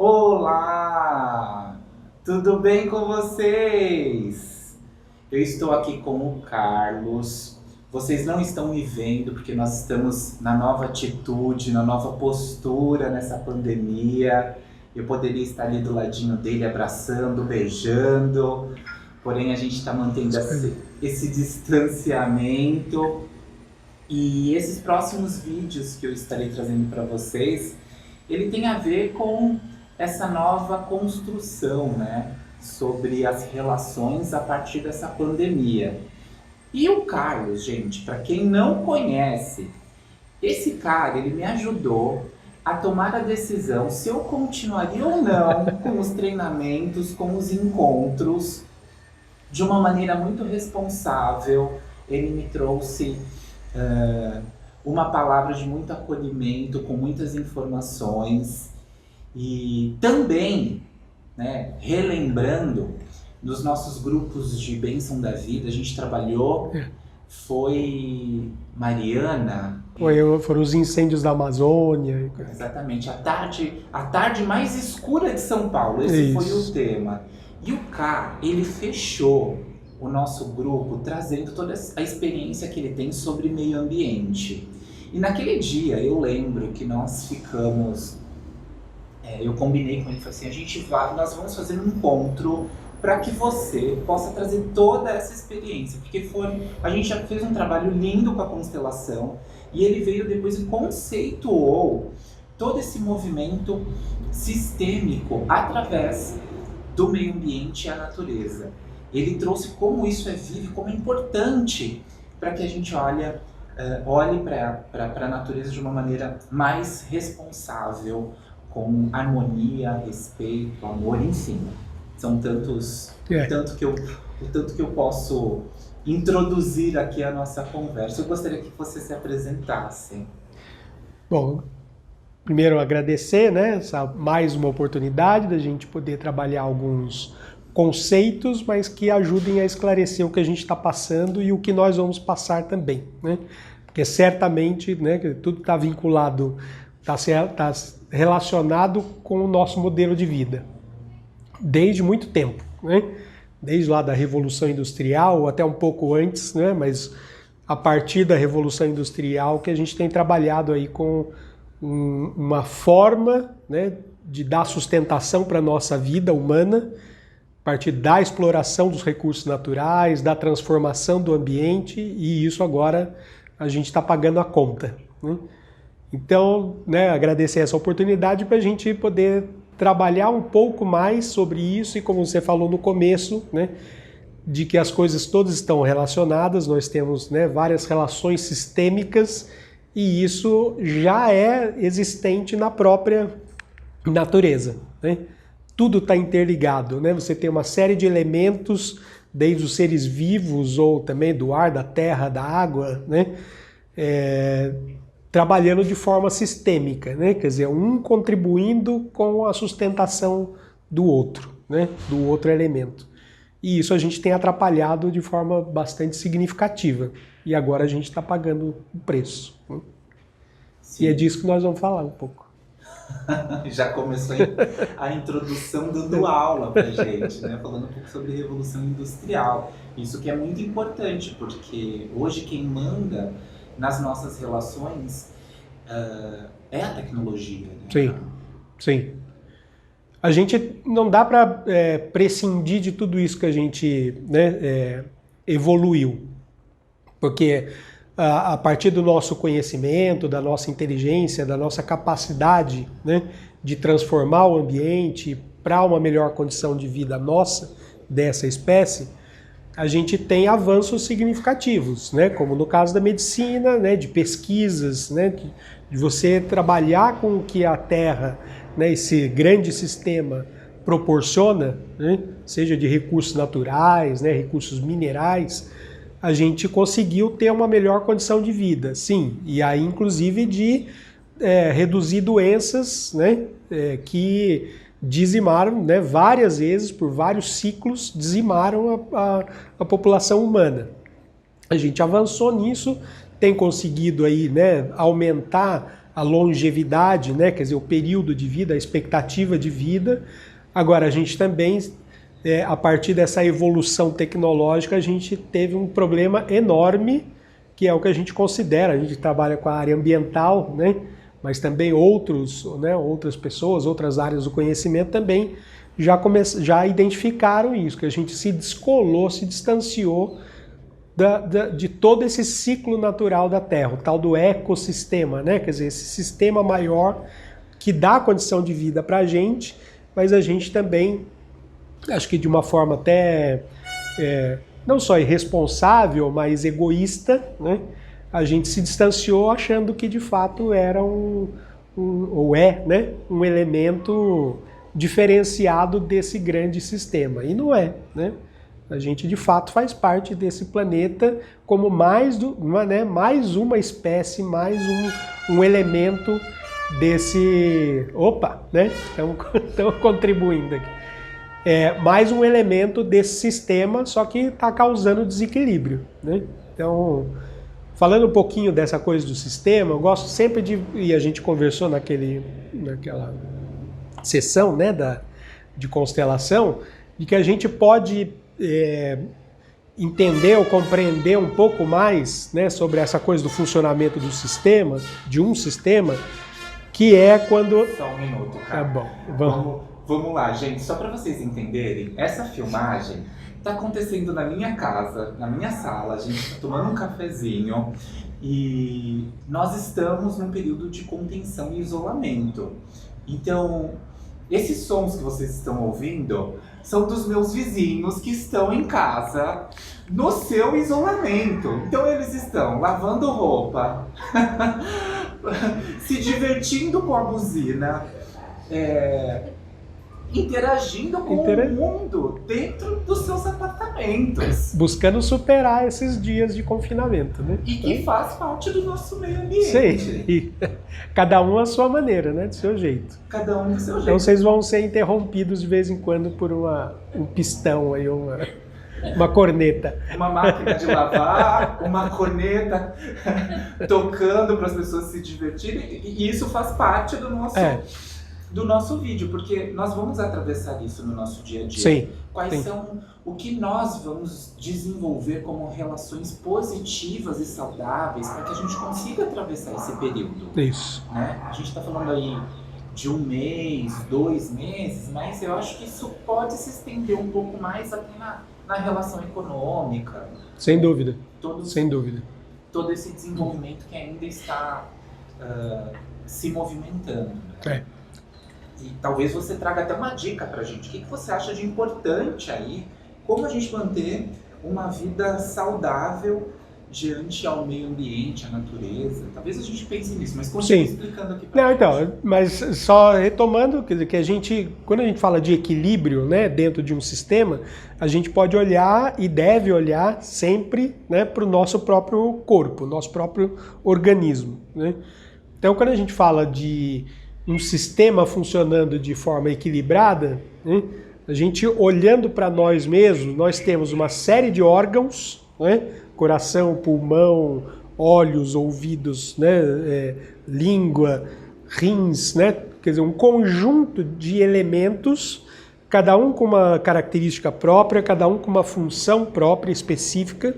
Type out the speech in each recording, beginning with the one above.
Olá! Tudo bem com vocês? Eu estou aqui com o Carlos. Vocês não estão me vendo porque nós estamos na nova atitude, na nova postura nessa pandemia. Eu poderia estar ali do ladinho dele, abraçando, beijando, porém a gente está mantendo esse distanciamento. E esses próximos vídeos que eu estarei trazendo para vocês, ele tem a ver com essa nova construção, né, sobre as relações a partir dessa pandemia. E o Carlos, gente, para quem não conhece, esse cara, ele me ajudou a tomar a decisão se eu continuaria ou não com os treinamentos, com os encontros, de uma maneira muito responsável. Ele me trouxe uma palavra de muito acolhimento, com muitas informações. E também, né, relembrando, nos nossos grupos de Bênção da Vida, a gente trabalhou, foi Mariana. Foram os incêndios da Amazônia. Exatamente, a tarde mais escura de São Paulo, esse foi o tema. E o K, ele fechou o nosso grupo trazendo toda a experiência que ele tem sobre meio ambiente. E naquele dia eu lembro que nós ficamos... eu combinei com ele, falei assim, nós vamos fazer um encontro para que você possa trazer toda essa experiência, porque a gente já fez um trabalho lindo com a constelação, e ele veio depois e conceituou todo esse movimento sistêmico através do meio ambiente e a natureza. Ele trouxe como isso é vivo, como é importante para que a gente olhe para a natureza de uma maneira mais responsável, com harmonia, respeito, amor, enfim. São tantos, o tanto que eu posso introduzir aqui a nossa conversa. Eu gostaria que você se apresentasse. Bom, primeiro agradecer, né, mais uma oportunidade da gente poder trabalhar alguns conceitos, mas que ajudem a esclarecer o que a gente está passando e o que nós vamos passar também, né? Porque certamente, né, tudo está vinculado, está relacionado com o nosso modelo de vida, desde muito tempo, né? Desde lá da Revolução Industrial, até um pouco antes, né? Mas a partir da Revolução Industrial que a gente tem trabalhado aí com uma forma, né, de dar sustentação para a nossa vida humana, a partir da exploração dos recursos naturais, da transformação do ambiente, e isso agora a gente está pagando a conta, né? Então, né, agradecer essa oportunidade para a gente poder trabalhar um pouco mais sobre isso e, como você falou no começo, né, de que as coisas todas estão relacionadas, nós temos, né, várias relações sistêmicas e isso já é existente na própria natureza, né? Tudo está interligado, né? Você tem uma série de elementos, desde os seres vivos ou também do ar, da terra, da água, né? Trabalhando de forma sistêmica, né? Quer dizer, um contribuindo com a sustentação do outro, né? Do outro elemento. E isso a gente tem atrapalhado de forma bastante significativa. E agora a gente está pagando o preço, né? E é disso que nós vamos falar um pouco. Já começou a introdução dando aula pra gente, né? Falando um pouco sobre Revolução Industrial. Isso que é muito importante, porque hoje quem manda nas nossas relações é a tecnologia, né? Sim, sim. A gente não dá para prescindir de tudo isso que a gente, né, evoluiu, porque a partir do nosso conhecimento, da nossa inteligência, da nossa capacidade, né, de transformar o ambiente para uma melhor condição de vida nossa, dessa espécie, a gente tem avanços significativos, né, como no caso da medicina, né, de pesquisas, né, de você trabalhar com o que a Terra, né, esse grande sistema proporciona, né, seja de recursos naturais, né, recursos minerais, a gente conseguiu ter uma melhor condição de vida, sim, e aí inclusive de reduzir doenças, né, que dizimaram, né, várias vezes, por vários ciclos, dizimaram a população humana. A gente avançou nisso, tem conseguido aí, né, aumentar a longevidade, né? Quer dizer, o período de vida, a expectativa de vida. Agora, a gente também, a partir dessa evolução tecnológica, a gente teve um problema enorme, que é o que a gente considera, a gente trabalha com a área ambiental, né? Mas também outras pessoas, outras áreas do conhecimento também já identificaram isso, que a gente se descolou, se distanciou de todo esse ciclo natural da Terra, o tal do ecossistema, né? Quer dizer, esse sistema maior que dá condição de vida para a gente, mas a gente também, acho que de uma forma até não só irresponsável, mas egoísta, né? A gente se distanciou achando que de fato era né? Um elemento diferenciado desse grande sistema. E não é, né? A gente de fato faz parte desse planeta como mais uma espécie, mais um elemento desse... Opa, né? Estão contribuindo aqui. Mais um elemento desse sistema, só que está causando desequilíbrio, né? Então, falando um pouquinho dessa coisa do sistema, eu gosto sempre e a gente conversou naquela sessão, né, de constelação, de que a gente pode entender ou compreender um pouco mais, né, sobre essa coisa do funcionamento do sistema, de um sistema, que é quando... Só um minuto, cara. Tá bom, vamos lá, gente. Só para vocês entenderem, essa filmagem está acontecendo na minha casa, na minha sala. A gente está tomando um cafezinho e nós estamos num período de contenção e isolamento. Então, esses sons que vocês estão ouvindo são dos meus vizinhos que estão em casa no seu isolamento. Então eles estão lavando roupa, se divertindo com a buzina, interagindo com o mundo dentro dos seus apartamentos. Buscando superar esses dias de confinamento, né? E que faz parte do nosso meio ambiente. Sim, cada um à sua maneira, né? Do seu jeito. Cada um do seu jeito. Então vocês vão ser interrompidos de vez em quando por um pistão aí, uma corneta. Uma máquina de lavar, uma corneta tocando para as pessoas se divertirem. E isso faz parte do nosso vídeo, porque nós vamos atravessar isso no nosso dia a dia. Sim. Quais são o que nós vamos desenvolver como relações positivas e saudáveis para que a gente consiga atravessar esse período. Isso. Né? A gente está falando aí de 1 mês, 2 meses, mas eu acho que isso pode se estender um pouco mais até na relação econômica. Sem dúvida. Sem dúvida. Todo esse desenvolvimento que ainda está se movimentando. E talvez você traga até uma dica pra gente. O que você acha de importante aí? Como a gente manter uma vida saudável diante ao meio ambiente, à natureza? Talvez a gente pense nisso, mas continue explicando aqui pra gente. Então, mas só retomando, quer dizer, que quando a gente fala de equilíbrio, né, dentro de um sistema, a gente pode olhar e deve olhar sempre, né, para o nosso próprio corpo, nosso próprio organismo, né? Então, quando a gente fala de um sistema funcionando de forma equilibrada, né? A gente olhando para nós mesmos, nós temos uma série de órgãos, né? Coração, pulmão, olhos, ouvidos, né? Língua, rins, né? Quer dizer, um conjunto de elementos, cada um com uma característica própria, cada um com uma função própria específica,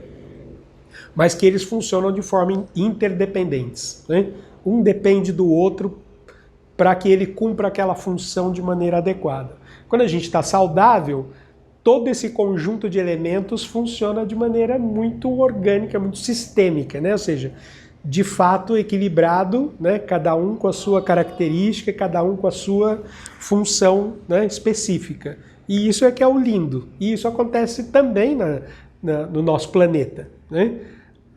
mas que eles funcionam de forma interdependentes, né? Um depende do outro para que ele cumpra aquela função de maneira adequada. Quando a gente está saudável, todo esse conjunto de elementos funciona de maneira muito orgânica, muito sistêmica, né? Ou seja, de fato equilibrado, né? Cada um com a sua característica, cada um com a sua função, né, específica. E isso é que é o lindo. E isso acontece também no nosso planeta, né?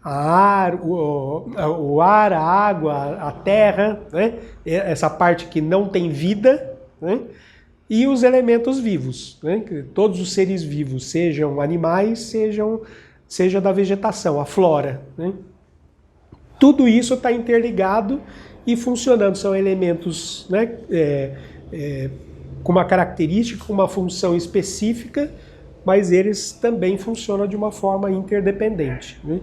O ar, a água, a terra, né? Essa parte que não tem vida, né? E os elementos vivos, né? Todos os seres vivos, sejam animais, seja da vegetação, a flora, né? Tudo isso está interligado e funcionando. São elementos, né, com uma característica, com uma função específica, mas eles também funcionam de uma forma interdependente, né?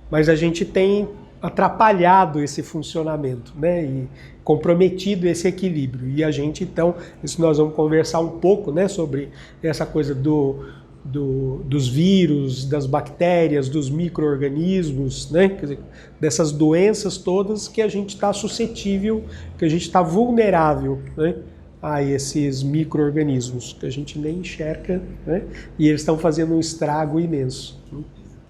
Mas a gente tem atrapalhado esse funcionamento, né, e comprometido esse equilíbrio. E a gente, então, isso nós vamos conversar um pouco, né, sobre essa coisa dos vírus, das bactérias, dos micro-organismos, né, quer dizer, dessas doenças todas que a gente está suscetível, que a gente está vulnerável, né, a esses micro-organismos que a gente nem enxerga, né, e eles estão fazendo um estrago imenso.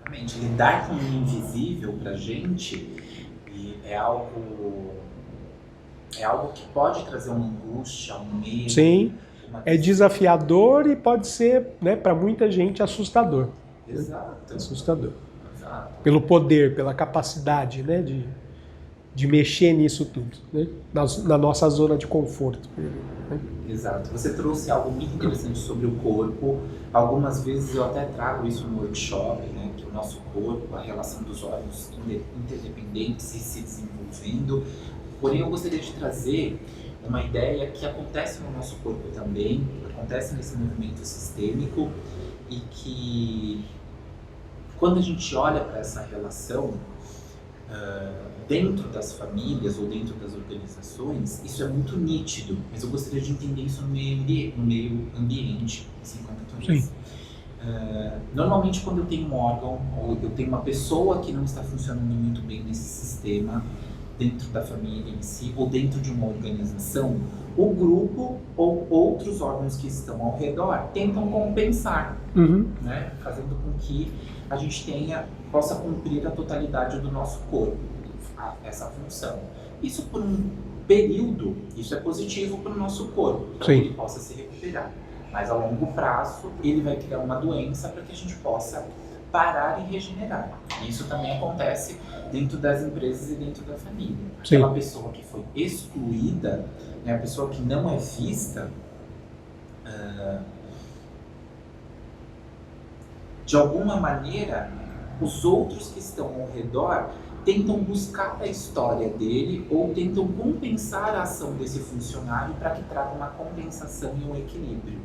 Exatamente. Lidar com o invisível para a gente é algo que pode trazer uma angústia, um medo. Sim, é desafiador e pode ser, né, para muita gente, assustador. Exato. Assustador. Exato. Pelo poder, pela capacidade, né, de mexer nisso tudo, né, na nossa zona de conforto. Né? Exato. Você trouxe algo muito interessante sobre o corpo. Algumas vezes eu até trago isso no workshop, né, que o nosso corpo, a relação dos órgãos interdependentes e se desenvolvendo. Porém, eu gostaria de trazer uma ideia que acontece no nosso corpo também, acontece nesse movimento sistêmico e que, quando a gente olha para essa relação dentro das famílias ou dentro das organizações, isso é muito nítido, mas eu gostaria de entender isso no meio ambiente, assim como tu disse. Normalmente, quando eu tenho um órgão ou eu tenho uma pessoa que não está funcionando muito bem nesse sistema, dentro da família em si, ou dentro de uma organização, o grupo ou outros órgãos que estão ao redor tentam compensar, né? Fazendo com que a gente possa cumprir a totalidade do nosso corpo, essa função. Isso por um período, isso é positivo para o nosso corpo, para que ele possa se recuperar. Mas a longo prazo, ele vai criar uma doença para que a gente possa parar e regenerar. Isso também acontece dentro das empresas e dentro da família. Aquela pessoa que foi excluída, né, a pessoa que não é vista, de alguma maneira, os outros que estão ao redor tentam buscar a história dele ou tentam compensar a ação desse funcionário para que traga uma compensação e um equilíbrio.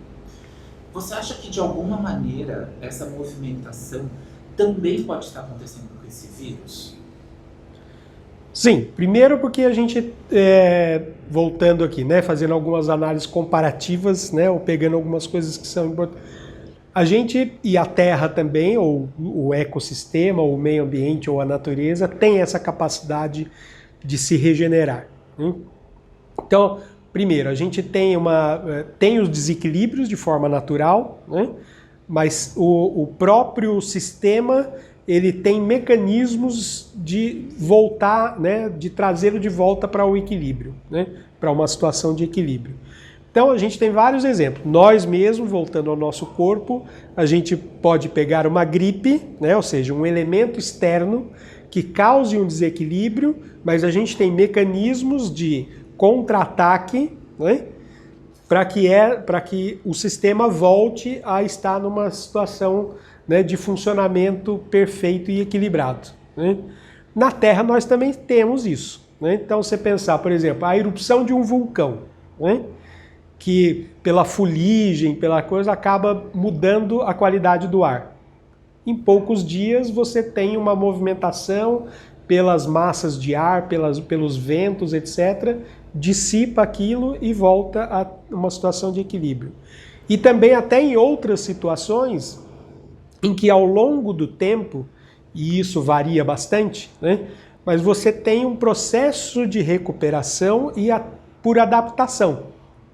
Você acha que, de alguma maneira, essa movimentação também pode estar acontecendo com esse vírus? Sim, primeiro porque a gente, voltando aqui, né, fazendo algumas análises comparativas, né, ou pegando algumas coisas que são importantes, a gente e a Terra também, ou o ecossistema, ou o meio ambiente, ou a natureza, tem essa capacidade de se regenerar. Então, primeiro, a gente tem os desequilíbrios de forma natural, né? Mas o próprio sistema, ele tem mecanismos de voltar, né? De trazê-lo de volta para o equilíbrio, né? Para uma situação de equilíbrio. Então a gente tem vários exemplos. Nós mesmos, voltando ao nosso corpo, a gente pode pegar uma gripe, né? Ou seja, um elemento externo que cause um desequilíbrio, mas a gente tem mecanismos de contra-ataque, né, para que o sistema volte a estar numa situação, né, de funcionamento perfeito e equilibrado. Né? Na Terra nós também temos isso. Né? Então, você pensar, por exemplo, a erupção de um vulcão, né, que pela fuligem, pela coisa, acaba mudando a qualidade do ar. Em poucos dias você tem uma movimentação pelas massas de ar, pelos ventos, etc., dissipa aquilo e volta a uma situação de equilíbrio. E também até em outras situações em que ao longo do tempo, e isso varia bastante, né, mas você tem um processo de recuperação por adaptação.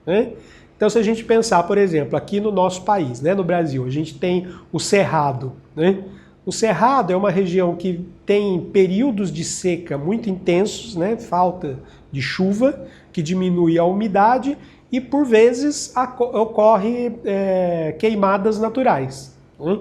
Né? Então, se a gente pensar, por exemplo, aqui no nosso país, né, no Brasil, a gente tem o Cerrado. Né? O Cerrado é uma região que tem períodos de seca muito intensos, né, falta de chuva, que diminui a umidade e, por vezes, ocorre queimadas naturais. Né?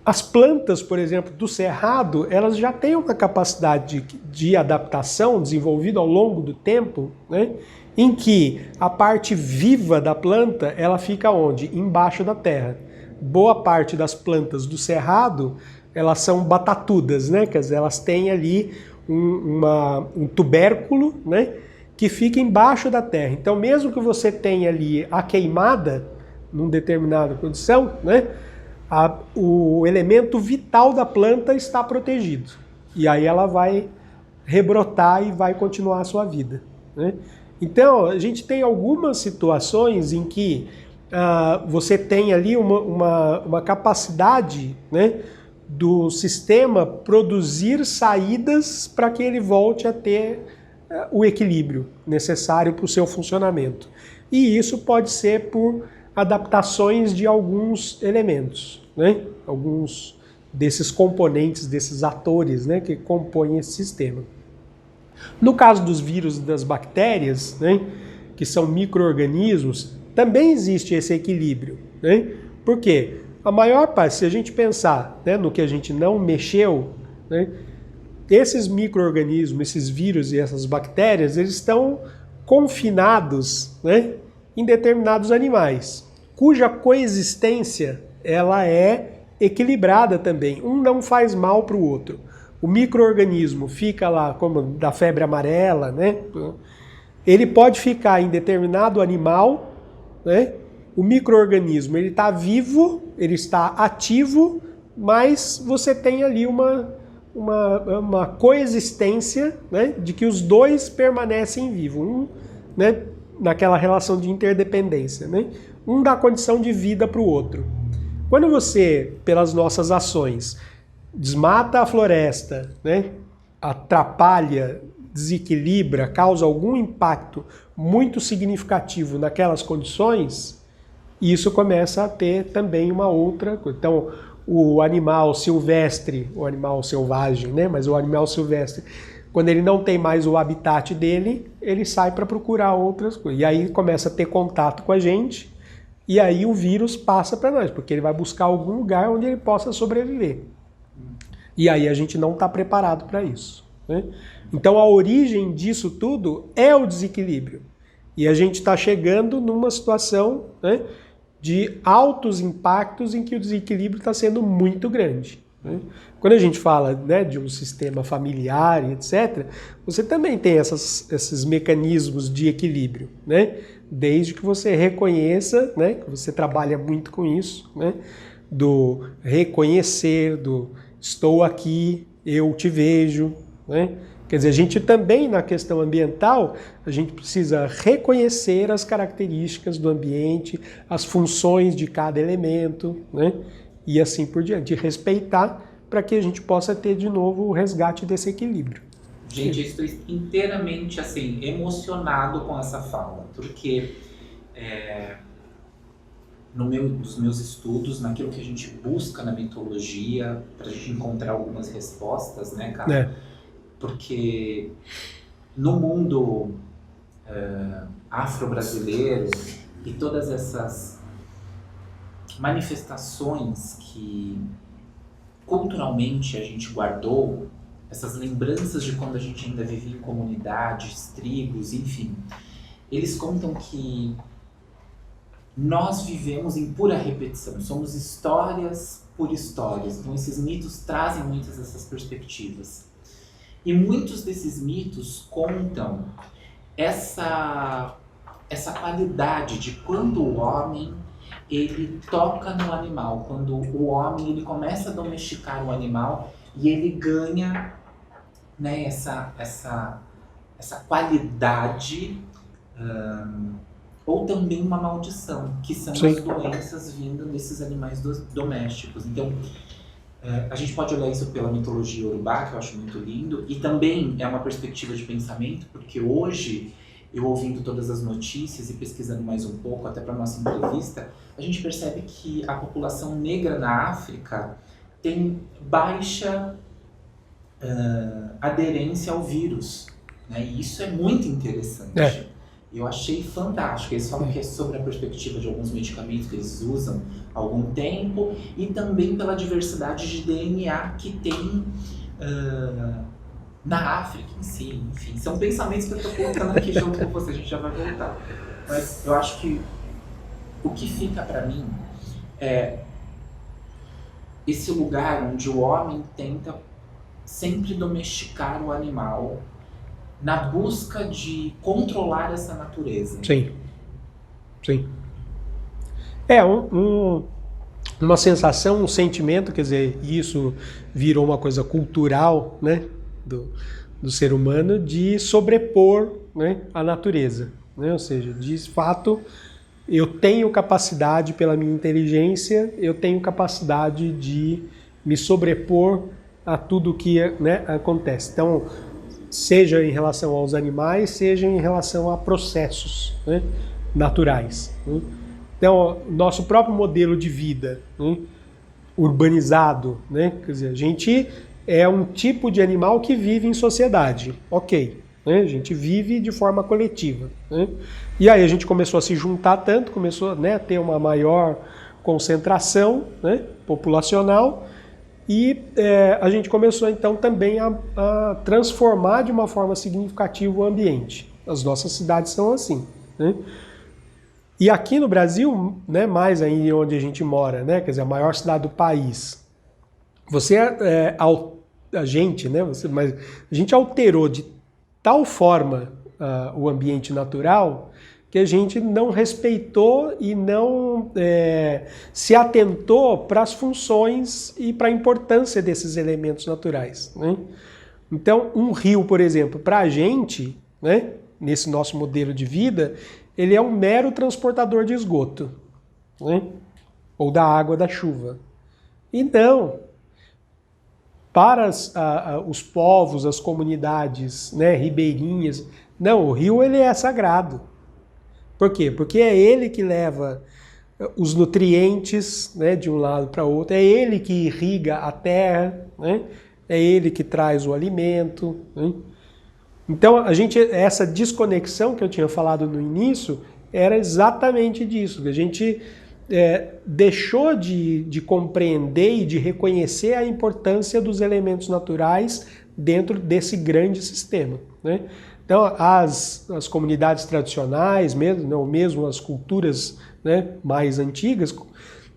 As plantas, por exemplo, do Cerrado, elas já têm uma capacidade de adaptação desenvolvida ao longo do tempo, né, em que a parte viva da planta, ela fica onde? Embaixo da terra. Boa parte das plantas do Cerrado, elas são batatudas, né? Quer dizer, elas têm ali um tubérculo, né, que fica embaixo da terra. Então, mesmo que você tenha ali a queimada, numa determinada condição, né, o elemento vital da planta está protegido. E aí ela vai rebrotar e vai continuar a sua vida, né? Então, a gente tem algumas situações em que você tem ali uma capacidade, né, do sistema produzir saídas para que ele volte a ter o equilíbrio necessário para o seu funcionamento. E isso pode ser por adaptações de alguns elementos, né? Alguns desses componentes, desses atores, né, que compõem esse sistema. No caso dos vírus e das bactérias, né, que são micro-organismos, também existe esse equilíbrio, né? Por quê? A maior parte, se a gente pensar, né, no que a gente não mexeu, né, esses micro-organismos, esses vírus e essas bactérias, eles estão confinados, né, em determinados animais, cuja coexistência ela é equilibrada também. Um não faz mal para o outro. O micro-organismo fica lá, como da febre amarela, né? Ele pode ficar em determinado animal, né? O micro-organismo ele está vivo, ele está ativo, mas você tem ali uma coexistência, né? De que os dois permanecem vivos, né? Naquela relação de interdependência, né? Um dá condição de vida para o outro. Quando você, pelas nossas ações, desmata a floresta, né? Atrapalha, desequilibra, causa algum impacto muito significativo naquelas condições, isso começa a ter também uma outra coisa. Então, o animal silvestre, o animal selvagem, né? Mas o animal silvestre, quando ele não tem mais o habitat dele, ele sai para procurar outras coisas. E aí começa a ter contato com a gente, e aí o vírus passa para nós, porque ele vai buscar algum lugar onde ele possa sobreviver. E aí a gente não está preparado para isso, né? Então a origem disso tudo é o desequilíbrio. E a gente está chegando numa situação, né, de altos impactos em que o desequilíbrio está sendo muito grande, né? Quando a gente fala, né, de um sistema familiar e etc., você também tem esses mecanismos de equilíbrio, né? Desde que você reconheça, né, que você trabalha muito com isso, né, do reconhecer, do estou aqui, eu te vejo, né? Quer dizer, a gente também, na questão ambiental, a gente precisa reconhecer as características do ambiente, as funções de cada elemento, né? E assim por diante, respeitar para que a gente possa ter de novo o resgate desse equilíbrio. Gente, eu estou inteiramente assim, emocionado com essa fala, porque nos meus estudos, naquilo que a gente busca na mitologia, para a gente encontrar algumas respostas, né, cara? É. Porque no mundo afro-brasileiro e todas essas manifestações que culturalmente a gente guardou, essas lembranças de quando a gente ainda vivia em comunidades, tribos, enfim, eles contam que nós vivemos em pura repetição, somos histórias por histórias, então esses mitos trazem muitas dessas perspectivas. E muitos desses mitos contam essa qualidade de quando o homem ele toca no animal, quando o homem ele começa a domesticar o animal e ele ganha, né, essa qualidade, ou também uma maldição, que são Sim. as doenças vindas desses animais domésticos. Então, a gente pode olhar isso pela mitologia Yorubá, que eu acho muito lindo, e também é uma perspectiva de pensamento, porque hoje, eu ouvindo todas as notícias e pesquisando mais um pouco, até para a nossa entrevista, a gente percebe que a população negra na África tem baixa aderência ao vírus, né? E isso é muito interessante. Eu achei fantástico. Eles falam que é sobre a perspectiva de alguns medicamentos que eles usam há algum tempo e também pela diversidade de DNA que tem na África em si. Enfim, são pensamentos que eu estou colocando aqui junto com você, a gente já vai voltar. Mas eu acho que o que fica para mim é esse lugar onde o homem tenta sempre domesticar o animal na busca de controlar essa natureza. Sim. Sim. uma sensação, um sentimento, quer dizer, isso virou uma coisa cultural, né, do ser humano, de sobrepor, né, a natureza, né? Ou seja, de fato, eu tenho capacidade, pela minha inteligência, eu tenho capacidade de me sobrepor a tudo que, né, acontece. Então, seja em relação aos animais, seja em relação a processos, né, naturais, né? Então, nosso próprio modelo de vida, né, urbanizado, né, quer dizer, a gente é um tipo de animal que vive em sociedade, ok, né, a gente vive de forma coletiva, né? E aí a gente começou a se juntar tanto, começou, né, a ter uma maior concentração, né, populacional, e a gente começou então também a transformar de uma forma significativa o ambiente. As nossas cidades são assim, né? E aqui no Brasil, né, mais aí onde a gente mora, né, quer dizer, a maior cidade do país, a gente, né, mas a gente alterou de tal forma o ambiente natural que a gente não respeitou e não se atentou para as funções e para a importância desses elementos naturais, né? Então, um rio, por exemplo, para a gente, né, nesse nosso modelo de vida, ele é um mero transportador de esgoto, né, ou da água da chuva. E não, para os povos, as comunidades, né, ribeirinhas, não, o rio ele é sagrado. Por quê? Porque é ele que leva os nutrientes, né, de um lado para o outro, é ele que irriga a terra, né, é ele que traz o alimento, né? Então, essa desconexão que eu tinha falado no início era exatamente disso, que a gente deixou de compreender e de reconhecer a importância dos elementos naturais dentro desse grande sistema, né? Então, as comunidades tradicionais, mesmo as culturas, né, mais antigas,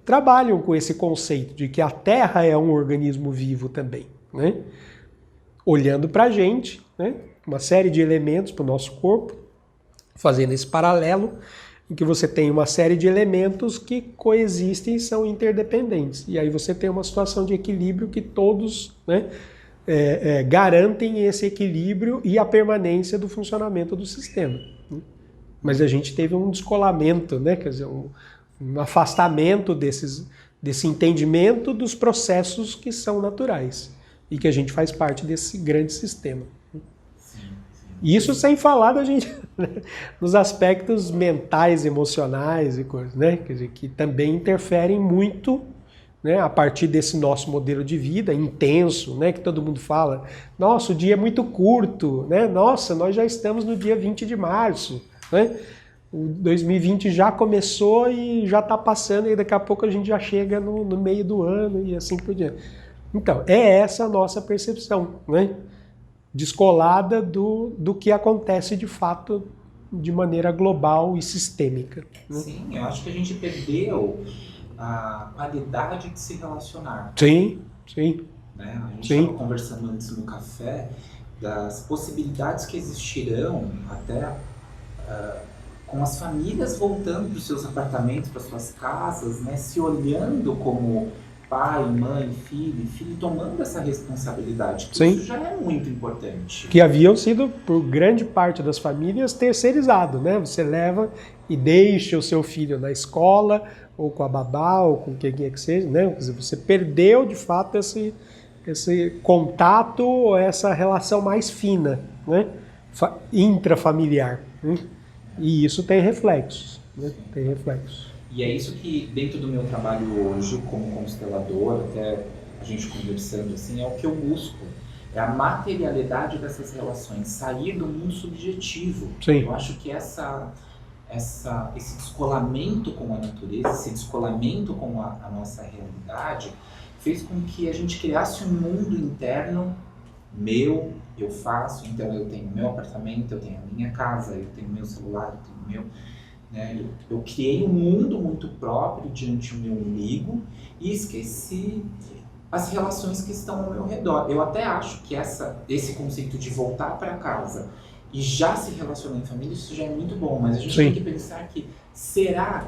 trabalham com esse conceito de que a Terra é um organismo vivo também, né? Olhando para a gente, né, uma série de elementos para o nosso corpo, fazendo esse paralelo, em que você tem uma série de elementos que coexistem e são interdependentes. E aí você tem uma situação de equilíbrio que todos, né, garantem esse equilíbrio e a permanência do funcionamento do sistema. Mas a gente teve um descolamento, né, quer dizer, um afastamento desse entendimento dos processos que são naturais e que a gente faz parte desse grande sistema. Isso sem falar da gente, né, nos aspectos mentais, emocionais e coisas, né, quer dizer, que também interferem muito, né, a partir desse nosso modelo de vida intenso, né, que todo mundo fala, nossa, o dia é muito curto, né, nossa, nós já estamos no dia 20 de março, né, o 2020 já começou e já está passando e daqui a pouco a gente já chega no meio do ano e assim por diante. Então, é essa a nossa percepção, né, descolada do que acontece de fato de maneira global e sistêmica, né? Sim, eu acho que a gente perdeu a qualidade de se relacionar. Sim, sim. Né? A gente estava conversando antes no café das possibilidades que existirão até com as famílias voltando para os seus apartamentos, para suas casas, né? Se olhando como pai, mãe, filho tomando essa responsabilidade. Que isso já é muito importante. Que haviam sido, por grande parte das famílias, terceirizados, né? Você leva e deixa o seu filho na escola, ou com a babá, ou com quem quer que seja, né? Quer dizer, você perdeu, de fato, esse contato, ou essa relação mais fina, né? Intrafamiliar, né? E isso tem reflexos, né? Tem reflexos. E é isso que, dentro do meu trabalho hoje, como constelador, até a gente conversando assim, é o que eu busco. É a materialidade dessas relações, sair do mundo subjetivo. Sim. Eu acho que esse descolamento com a natureza, esse descolamento com a nossa realidade, fez com que a gente criasse um mundo interno meu, eu faço, então eu tenho meu apartamento, eu tenho a minha casa, eu tenho meu celular, eu tenho meu... Né? Eu criei um mundo muito próprio diante do meu umbigo e esqueci as relações que estão ao meu redor. Eu até acho que esse conceito de voltar para casa e já se relacionar em família, isso já é muito bom, mas a gente tem que pensar que será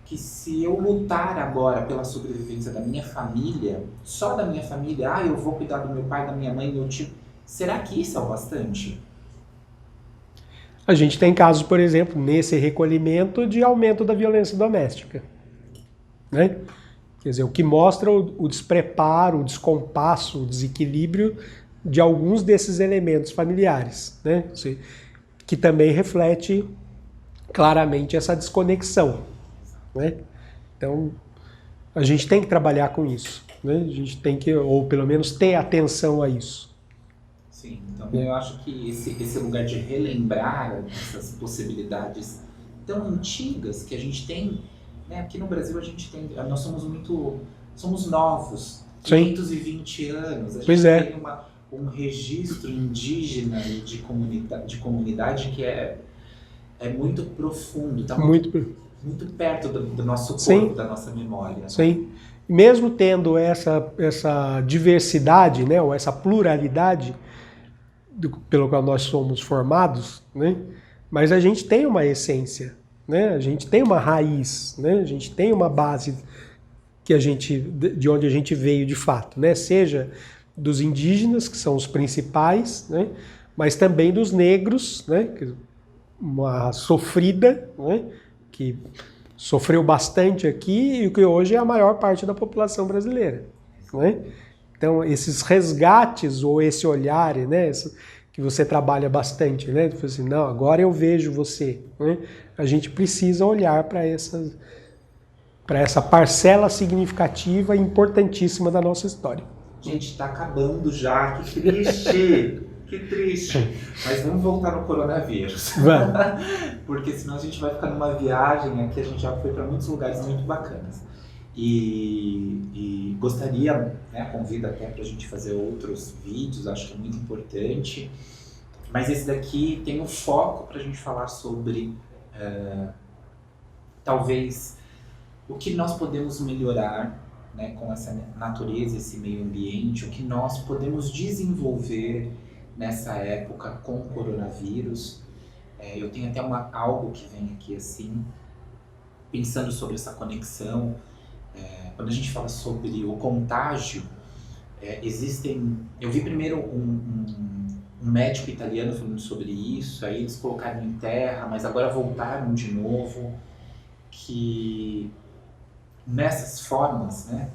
que se eu lutar agora pela sobrevivência da minha família, só da minha família, eu vou cuidar do meu pai, da minha mãe, do meu tio, será que isso é o bastante? A gente tem casos, por exemplo, nesse recolhimento de aumento da violência doméstica, né? Quer dizer, o que mostra o despreparo, o descompasso, o desequilíbrio de alguns desses elementos familiares, né? Que também reflete claramente essa desconexão, né? Então, a gente tem que trabalhar com isso, né? A gente tem que, ou pelo menos ter atenção a isso. Sim, então eu acho que esse lugar de relembrar essas possibilidades tão antigas que a gente tem, né? Aqui no Brasil nós somos novos, 520 anos, a gente tem um registro indígena de comunidade que é muito profundo, está muito perto do nosso corpo, sim, da nossa memória. Sim. Mesmo tendo essa diversidade, né, ou essa pluralidade pelo qual nós somos formados, né, mas a gente tem uma essência, né, a gente tem uma raiz, né, a gente tem uma base de onde a gente veio de fato, né, seja dos indígenas, que são os principais, né, mas também dos negros, né, uma sofrida, né, que sofreu bastante aqui e que hoje é a maior parte da população brasileira, né? Então, esses resgates ou esse olhar, né, que você trabalha bastante, né? Tipo assim, não, agora eu vejo você, né? A gente precisa olhar para essa parcela significativa e importantíssima da nossa história. Gente, está acabando já, que triste! Que triste. Mas vamos voltar no coronavírus. Porque senão a gente vai ficar numa viagem aqui, a gente já foi para muitos lugares muito bacanas. E gostaria, né, convido até para a gente fazer outros vídeos, acho que é muito importante. Mas esse daqui tem um foco para a gente falar sobre, talvez, o que nós podemos melhorar, né, com essa natureza, esse meio ambiente, o que nós podemos desenvolver nessa época com o coronavírus. Eu tenho até algo que vem aqui assim, pensando sobre essa conexão. Quando a gente fala sobre o contágio, eu vi primeiro um médico italiano falando sobre isso, aí eles colocaram em terra, mas agora voltaram de novo, que nessas formas, né,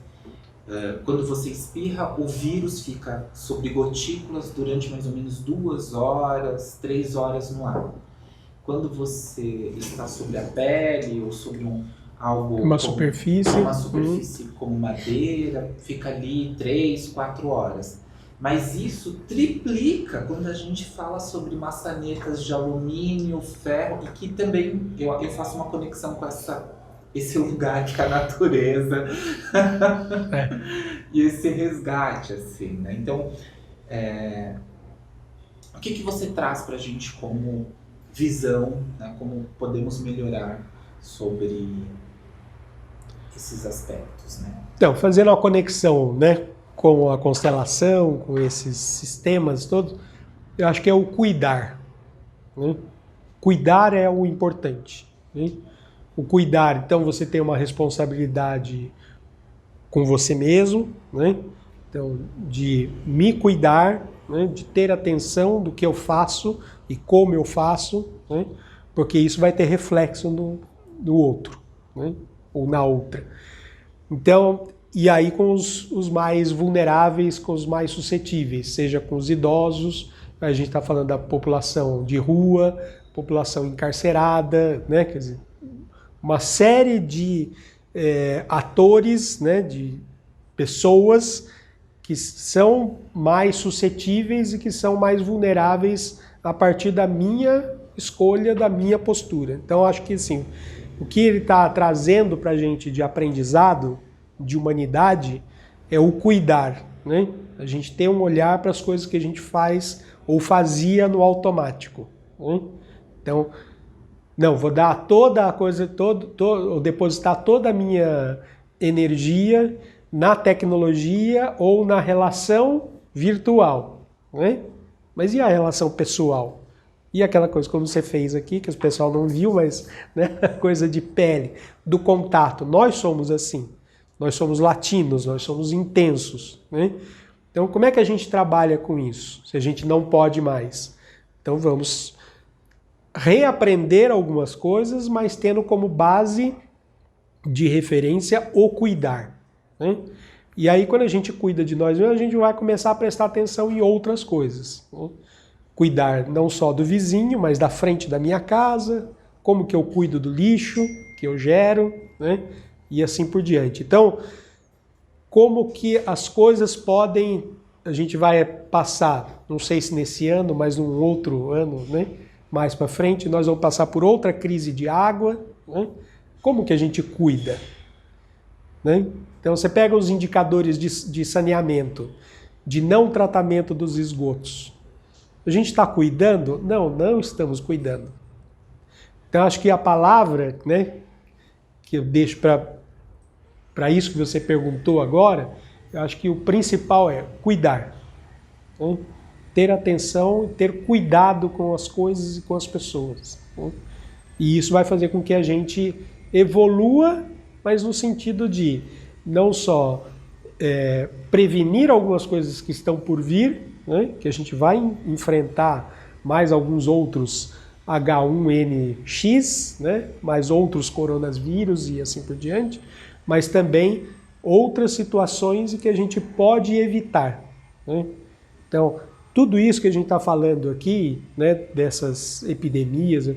quando você espirra, o vírus fica sobre gotículas durante mais ou menos 2 horas, 3 horas no ar. Quando você está sobre a pele ou sobre uma superfície como madeira, fica ali 3, 4 horas. Mas isso triplica quando a gente fala sobre maçanetas de alumínio, ferro, e que também eu faço uma conexão com esse lugar que é a natureza e esse resgate, assim, né? Então, o que você traz pra gente como visão, né? Como podemos melhorar sobre esses aspectos, né? Então, fazendo uma conexão, né, com a constelação, com esses sistemas todos, eu acho que é o cuidar, né? Cuidar é o importante, né? O cuidar, então você tem uma responsabilidade com você mesmo, né? Então, de me cuidar, né? De ter atenção do que eu faço e como eu faço, né? Porque isso vai ter reflexo no outro, né? Ou na outra. Então, e aí com os mais vulneráveis, com os mais suscetíveis, seja com os idosos, a gente está falando da população de rua, população encarcerada, né? Quer dizer, uma série de atores, né, de pessoas que são mais suscetíveis e que são mais vulneráveis a partir da minha escolha, da minha postura. Então, acho que assim, o que ele está trazendo para a gente de aprendizado, de humanidade, é o cuidar, né? A gente tem um olhar para as coisas que a gente faz ou fazia no automático, né? Então, não, vou dar toda a coisa, ou depositar toda a minha energia na tecnologia ou na relação virtual, né? Mas e a relação pessoal? E aquela coisa como você fez aqui, que o pessoal não viu, mas né, coisa de pele, do contato. Nós somos assim. Nós somos latinos, nós somos intensos. Né? Então, como é que a gente trabalha com isso? Se a gente não pode mais. Então, vamos reaprender algumas coisas, mas tendo como base de referência o cuidar. Né? E aí, quando a gente cuida de nós mesmos, a gente vai começar a prestar atenção em outras coisas. Né? Cuidar não só do vizinho, mas da frente da minha casa, como que eu cuido do lixo que eu gero, né? E assim por diante. Então, como que as coisas podem, a gente vai passar, não sei se nesse ano, mas num outro ano, né? Mais para frente, nós vamos passar por outra crise de água, né? Como que a gente cuida? Né? Então, você pega os indicadores de saneamento, de não tratamento dos esgotos. A gente está cuidando? Não, não estamos cuidando. Então, acho que a palavra, né, que eu deixo para isso que você perguntou agora, eu acho que o principal é cuidar. Né? Ter atenção, ter cuidado com as coisas e com as pessoas. Né? E isso vai fazer com que a gente evolua, mas no sentido de não só prevenir algumas coisas que estão por vir, né, que a gente vai enfrentar mais alguns outros H1N1, né, mais outros coronavírus e assim por diante, mas também outras situações que a gente pode evitar. Né? Então, tudo isso que a gente está falando aqui, né, dessas epidemias,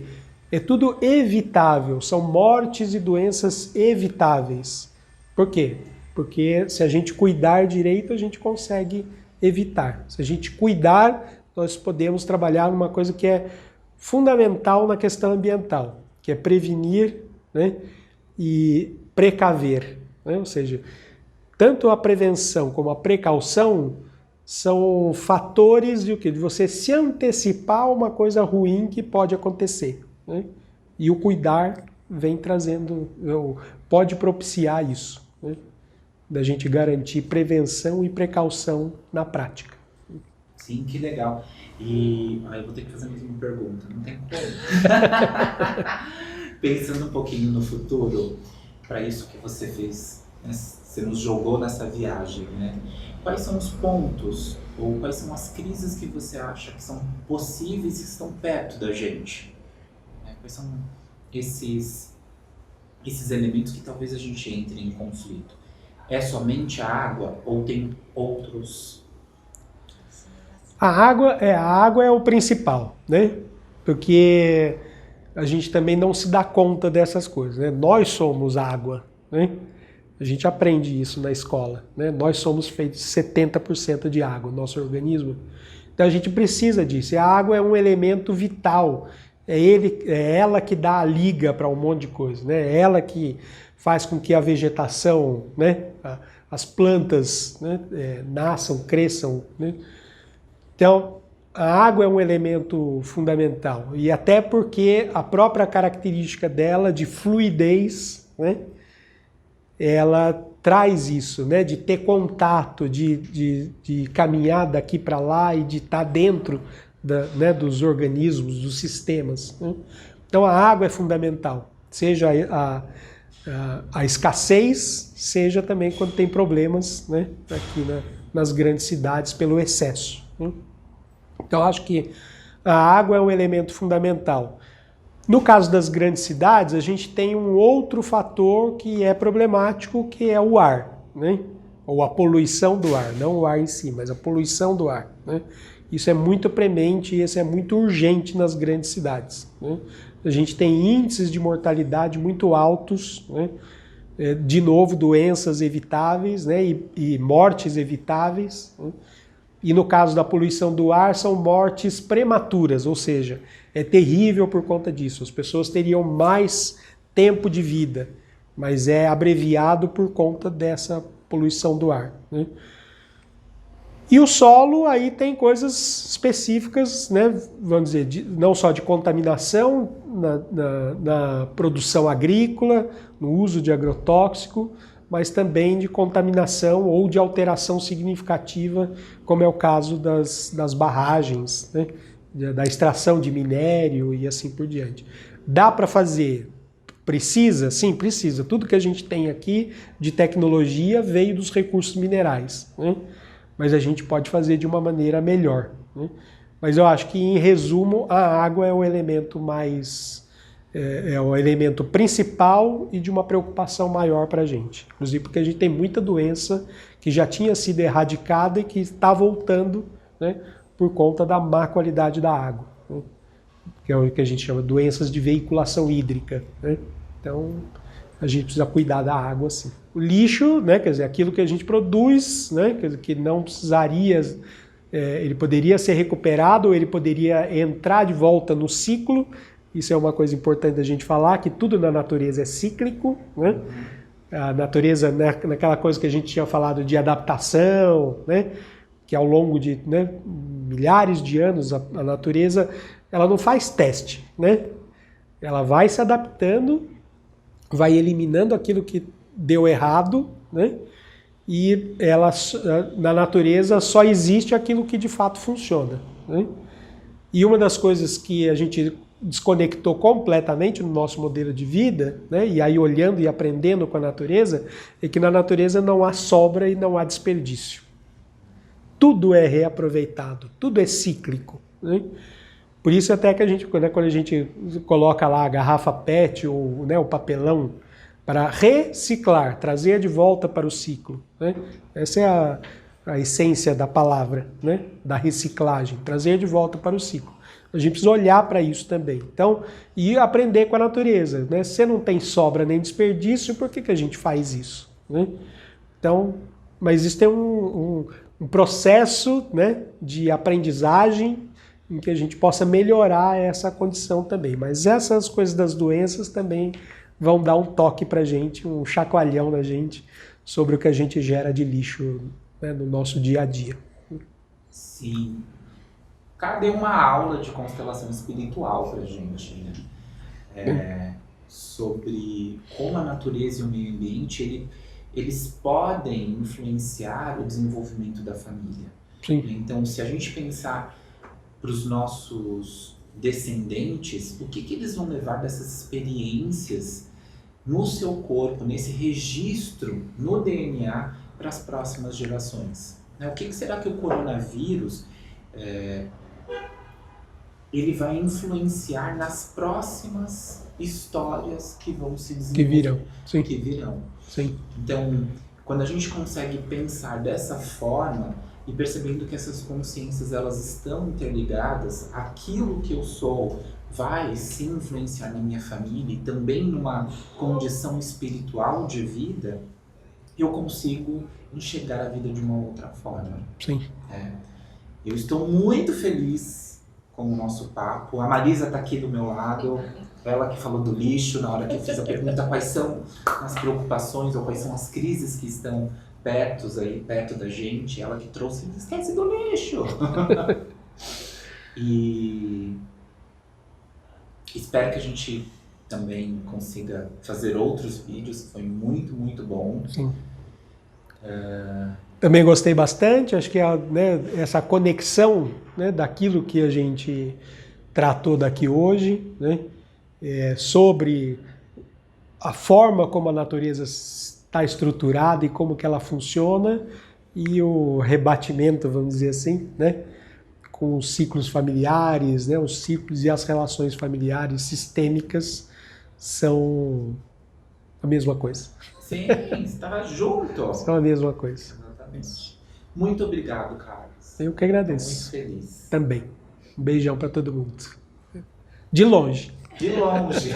é tudo evitável, são mortes e doenças evitáveis. Por quê? Porque se a gente cuidar direito, a gente consegue evitar. Se a gente cuidar, nós podemos trabalhar numa coisa que é fundamental na questão ambiental, que é prevenir, né, e precaver. Né? Ou seja, tanto a prevenção como a precaução são fatores de você se antecipar a uma coisa ruim que pode acontecer. Né? E o cuidar vem trazendo, pode propiciar isso. Né? Da gente garantir prevenção e precaução na prática. Sim, que legal. E eu vou ter que fazer mais uma pergunta, não tem como. Pensando um pouquinho no futuro, para isso que você fez, né? Você nos jogou nessa viagem, né? Quais são os pontos, ou quais são as crises que você acha que são possíveis e que estão perto da gente? Quais são esses elementos que talvez a gente entre em conflito? É somente a água ou tem outros? A água é o principal, né? Porque a gente também não se dá conta dessas coisas, né? Nós somos água, né? A gente aprende isso na escola, né? Nós somos feitos 70% de água, nosso organismo. Então a gente precisa disso. A água é um elemento vital. É ela que dá a liga para um monte de coisa, né? É ela que faz com que a vegetação, né, as plantas, né, nasçam, cresçam. Né? Então, a água é um elemento fundamental. E até porque a própria característica dela de fluidez, né, ela traz isso, né, de ter contato, de caminhar daqui para lá e de estar dentro né, dos organismos, dos sistemas. Né? Então, a água é fundamental. Seja a escassez, seja também quando tem problemas, né, aqui nas grandes cidades pelo excesso. Né? Então, acho que a água é um elemento fundamental. No caso das grandes cidades, a gente tem um outro fator que é problemático, que é o ar, né? Ou a poluição do ar, não o ar em si, mas a poluição do ar. Né? Isso é muito premente e isso é muito urgente nas grandes cidades. Né? A gente tem índices de mortalidade muito altos, né? De novo, doenças evitáveis, né? E mortes evitáveis. Né? E no caso da poluição do ar, são mortes prematuras, ou seja, é terrível por conta disso. As pessoas teriam mais tempo de vida, mas é abreviado por conta dessa poluição do ar. Né? E o solo, aí tem coisas específicas, né? Vamos dizer, não só de contaminação na produção agrícola, no uso de agrotóxico, mas também de contaminação ou de alteração significativa, como é o caso das barragens, né? da extração de minério e assim por diante. Dá para fazer? Precisa? Sim, precisa. Tudo que a gente tem aqui de tecnologia veio dos recursos minerais, né? Mas a gente pode fazer de uma maneira melhor, né? Mas eu acho que, em resumo, a água é o elemento mais... é o elemento principal e de uma preocupação maior para a gente. Inclusive porque a gente tem muita doença que já tinha sido erradicada e que está voltando, né, por conta da má qualidade da água, né? Que é o que a gente chama de doenças de veiculação hídrica, né? Então, a gente precisa cuidar da água, sim. O lixo, né, quer dizer, aquilo que a gente produz, né, quer dizer, que não precisaria, ele poderia ser recuperado ou ele poderia entrar de volta no ciclo. Isso é uma coisa importante da gente falar, que tudo na natureza é cíclico, né? A natureza, né, naquela coisa que a gente tinha falado de adaptação, né, que ao longo de, né, milhares de anos a natureza ela não faz teste, né? Ela vai se adaptando, vai eliminando aquilo que deu errado, né? E ela, na natureza só existe aquilo que de fato funciona, né? E uma das coisas que a gente desconectou completamente no nosso modelo de vida, né? E aí olhando e aprendendo com a natureza, é que na natureza não há sobra e não há desperdício. Tudo é reaproveitado, tudo é cíclico, né? Por isso até que a gente, né, quando a gente coloca lá a garrafa PET ou, né, o papelão para reciclar, trazer de volta para o ciclo, né? Essa é a essência da palavra, né? Da reciclagem, trazer de volta para o ciclo. A gente precisa olhar para isso também. Então, e aprender com a natureza, né? Se não tem sobra nem desperdício, por que a gente faz isso, né? Então, mas isso tem um processo, né, de aprendizagem em que a gente possa melhorar essa condição também. Mas essas coisas das doenças também vão dar um toque para a gente, um chacoalhão na gente sobre o que a gente gera de lixo, né, no nosso dia a dia. Sim. Cara, deu uma aula de constelação espiritual pra gente, né? Sobre como a natureza e o meio ambiente, eles podem influenciar o desenvolvimento da família. Sim. Então, se a gente pensar para os nossos descendentes, o que eles vão levar dessas experiências no seu corpo, nesse registro, no DNA, para as próximas gerações? O que será que o coronavírus ele vai influenciar nas próximas histórias que vão se desenvolver? Que virão. Sim. Que virão. Sim. Então, quando a gente consegue pensar dessa forma e percebendo que essas consciências elas estão interligadas, aquilo que eu sou vai se influenciar na minha família e também numa condição espiritual de vida, eu consigo enxergar a vida de uma outra forma. Sim. Eu estou muito feliz com o nosso papo. A Marisa está aqui do meu lado, ela que falou do lixo na hora que eu fiz a pergunta quais são as preocupações ou quais são as crises que estão perto da gente, ela que trouxe, esquece do lixo. E espero que a gente também consiga fazer outros vídeos, foi muito, muito bom. Sim. Também gostei bastante, acho que né, essa conexão, né, daquilo que a gente tratou daqui hoje, né, sobre a forma como a natureza está estruturada e como que ela funciona e o rebatimento, vamos dizer assim, né, com os ciclos familiares, né, os ciclos e as relações familiares sistêmicas são a mesma coisa. Sim, estava junto. São a mesma coisa. Exatamente. Muito obrigado, Carlos. Eu que agradeço. Estou muito feliz. Também. Um beijão para todo mundo. De longe. De longe.